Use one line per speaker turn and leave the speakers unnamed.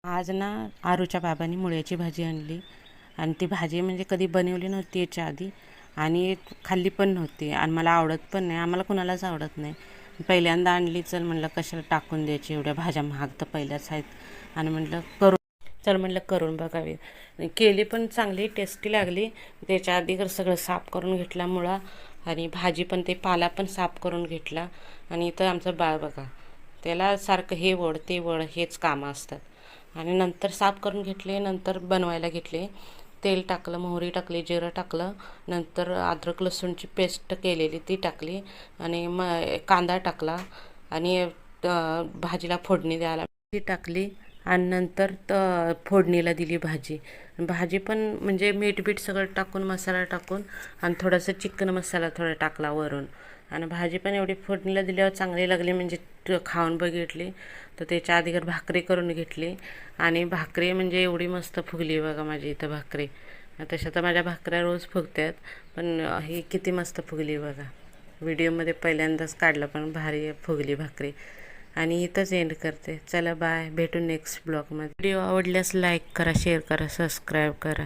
आज ना आरूच्या बाबांनी मुळ्याची भाजी आणली आणि ती भाजी म्हणजे कधी बनवली नव्हती याच्या आधी आणि खाल्ली पण नव्हती आणि मला आवडत पण नाही, आम्हाला कुणालाच आवडत नाही. पहिल्यांदा आणली, चल म्हणलं कशाला टाकून द्यायची, एवढ्या भाज्या महाग तर पहिल्याच आहेत आणि म्हटलं करून बघावी. केली पण चांगली टेस्टी लागली. त्याच्या आधी सगळं साफ करून घेतला मुळा आणि भाजी पण ते पाला पण साफ करून घेतला. आणि इथं आमचं बाळ बघा, त्याला सारखं हे वळ ते वळ हेच कामं असतात. आणि नंतर साफ करून घेतले, नंतर बनवायला घेतले. तेल टाकलं, मोहरी टाकली, जिरं टाकलं, नंतर अद्रक लसूणची पेस्ट केलेली ती टाकली आणि कांदा टाकला आणि भाजीला फोडणी द्यायला ती टाकली आणि नंतर फोडणीला दिली भाजी. भाजी पण म्हणजे मीठ सगळं टाकून मसाला टाकून आणि थोडंसं चिकन मसाला थोडा टाकला वरून आणि भाजी पण एवढी फोडणीला दिल्यावर चांगली लागली. म्हणजे खाऊन बघितली तर त्याच्या आधी भाकरी करून घेतली आणि भाकरी म्हणजे एवढी मस्त फुगली बघा माझी इथं भाकरी. तशा तर माझ्या भाकऱ्या रोज फुगतात, पण ही किती मस्त फुगली बघा. व्हिडिओमध्ये पहिल्यांदाच काढलं पण भारी फुगली भाकरी. आणि इथंच एंड करते. चला बाय, भेटू नेक्स्ट ब्लॉगमध्ये. व्हिडिओ आवडल्यास लाईक करा, शेअर करा, सबस्क्राईब करा.